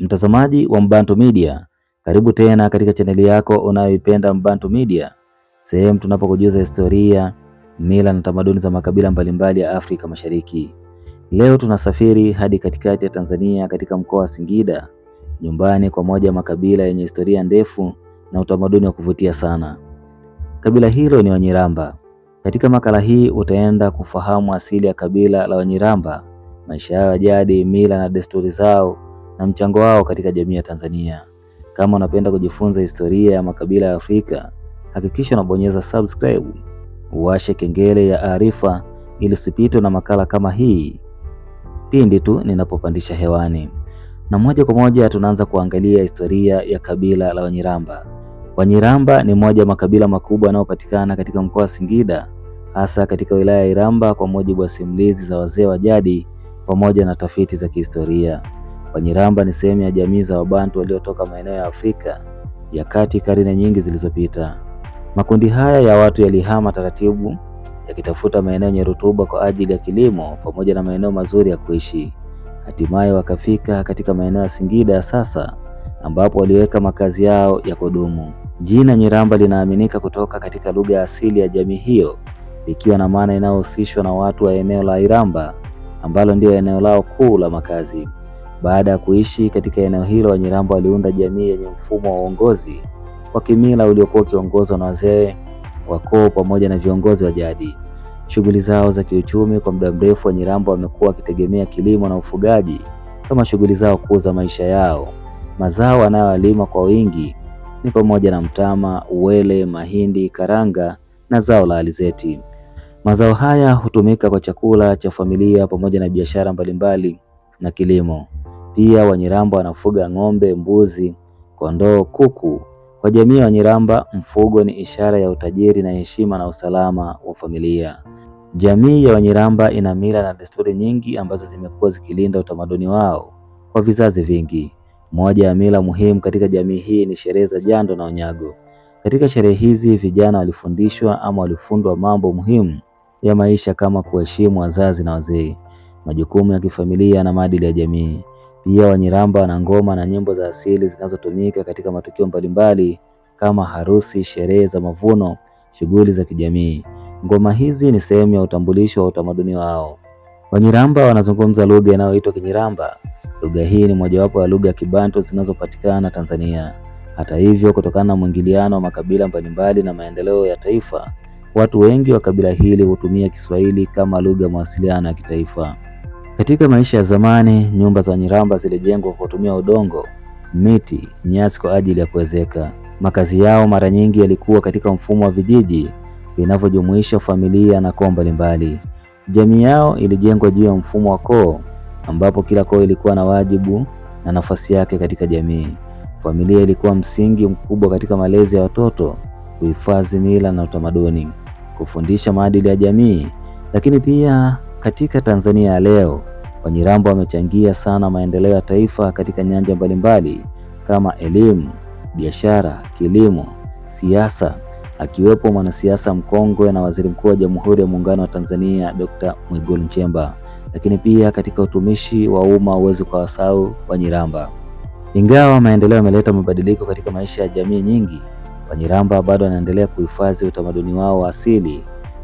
Mtazamaji wa Mbantu Media, karibu tena katika chaneli yako unayoipenda Mbantu Media, sehemu tunapokujuza historia, mila na tamaduni za makabila mbalimbali ya Afrika Mashariki. Leo tunasafiri hadi katikati ya Tanzania katika mkoa wa Singida, nyumbani kwa moja ya makabila yenye historia ndefu na utamaduni wa kuvutia sana. Kabila hilo ni Wanyiramba. Katika makala hii utaenda kufahamu asili ya kabila la Wanyiramba, maisha yao ya jadi, mila na desturi zao na mchango wao katika jamii ya Tanzania. Kama unapenda kujifunza historia ya makabila ya Afrika, hakikisha unabonyeza subscribe, uwashe kengele ya arifa ili usipitwe na makala kama hii pindi tu ninapopandisha hewani. Na moja kwa moja tunaanza kuangalia historia ya kabila la Wanyiramba. Wanyiramba ni moja ya makabila makubwa yanayopatikana katika mkoa wa Singida, hasa katika wilaya ya Iramba, kwa mujibu wa simulizi za wazee wa jadi pamoja na tafiti za kihistoria. Wanyiramba ni sehemu ya jamii za Wabantu waliotoka maeneo ya Afrika ya Kati karne nyingi zilizopita. Makundi haya ya watu yalihama taratibu, yakitafuta maeneo yenye rutuba kwa ajili ya kilimo pamoja na maeneo mazuri ya kuishi. Hatimaye wakafika katika maeneo ya Singida ya sasa, ambapo waliweka makazi yao ya kudumu. Jina Nyiramba linaaminika kutoka katika lugha ya asili ya jamii hiyo, likiwa na maana inayohusishwa na watu wa eneo la Iramba ambalo ndio eneo lao kuu la makazi. Baada ya kuishi katika eneo hilo, Wanyiramba waliunda jamii yenye mfumo wa uongozi wa kimila uliokuwa ukiongozwa na wazee wa koo pamoja na viongozi wa jadi. Shughuli zao za kiuchumi, kwa muda mrefu Wanyiramba wamekuwa wakitegemea kilimo na ufugaji kama shughuli zao kuu za maisha yao. Mazao wanayolima kwa wingi ni pamoja na mtama, uwele, mahindi, karanga na zao la alizeti. Mazao haya hutumika kwa chakula cha familia pamoja na biashara mbalimbali na kilimo. Pia Wanyiramba wanafuga ng'ombe, mbuzi, kondoo, kuku. Kwa jamii ya Wanyiramba, mfugo ni ishara ya utajiri na heshima na usalama wa familia. Jamii ya Wanyiramba ina mila na desturi nyingi ambazo zimekuwa zikilinda utamaduni wao kwa vizazi vingi. Moja ya mila muhimu katika jamii hii ni sherehe za jando na unyago. Katika sherehe hizi vijana walifundishwa ama walifundwa mambo muhimu ya maisha kama kuheshimu wazazi na wazee, majukumu ya kifamilia na maadili ya jamii. Pia Wanyiramba wana ngoma na nyimbo za asili zinazotumika katika matukio mbalimbali kama harusi, sherehe za mavuno, shughuli za kijamii. Ngoma hizi ni sehemu ya utambulisho wa utamaduni wao. Wanyiramba wanazungumza lugha inayoitwa Kinyiramba. Lugha hii ni mojawapo ya lugha ya Kibantu zinazopatikana Tanzania. Hata hivyo, kutokana na mwingiliano wa makabila mbalimbali na maendeleo ya taifa, watu wengi wa kabila hili hutumia Kiswahili kama lugha mawasiliano ya kitaifa. Katika maisha ya zamani, nyumba za Wanyiramba zilijengwa kwa kutumia udongo, miti, nyasi kwa ajili ya kuwezeka. Makazi yao mara nyingi yalikuwa katika mfumo wa vijiji vinavyojumuisha familia na koo mbalimbali. Jamii yao ilijengwa juu ya mfumo wa koo, ambapo kila koo ilikuwa na wajibu na nafasi yake katika jamii. Familia ilikuwa msingi mkubwa katika malezi ya watoto, kuhifadhi mila na utamaduni, kufundisha maadili ya jamii. Lakini pia katika Tanzania ya leo, Wanyiramba wamechangia sana maendeleo ya taifa katika nyanja mbalimbali kama elimu, biashara, kilimo, siasa, akiwepo mwanasiasa mkongwe na Waziri Mkuu wa Jamhuri ya Muungano wa Tanzania Dr. Mwigulu Nchemba. Lakini pia katika utumishi wa umma huwezi kuwasahau Wanyiramba. Ingawa maendeleo yameleta mabadiliko katika maisha ya jamii nyingi, Wanyiramba bado wanaendelea kuhifadhi utamaduni wao wa asili.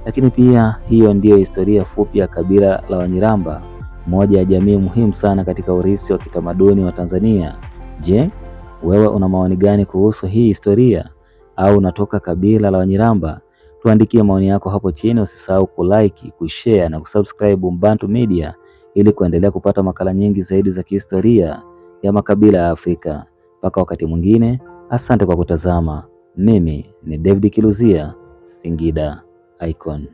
Lakini pia hiyo ndiyo historia fupi ya kabila la Wanyiramba, moja ya jamii muhimu sana katika urithi wa kitamaduni wa Tanzania. Je, wewe una maoni gani kuhusu hii historia, au unatoka kabila la Wanyiramba? Tuandikie maoni yako hapo chini. Usisahau kulike, kushare na kusubscribe Mbantu Media ili kuendelea kupata makala nyingi zaidi za kihistoria ya makabila ya Afrika. Mpaka wakati mwingine, asante kwa kutazama. Mimi ni David Kiluzia, Singida Icon.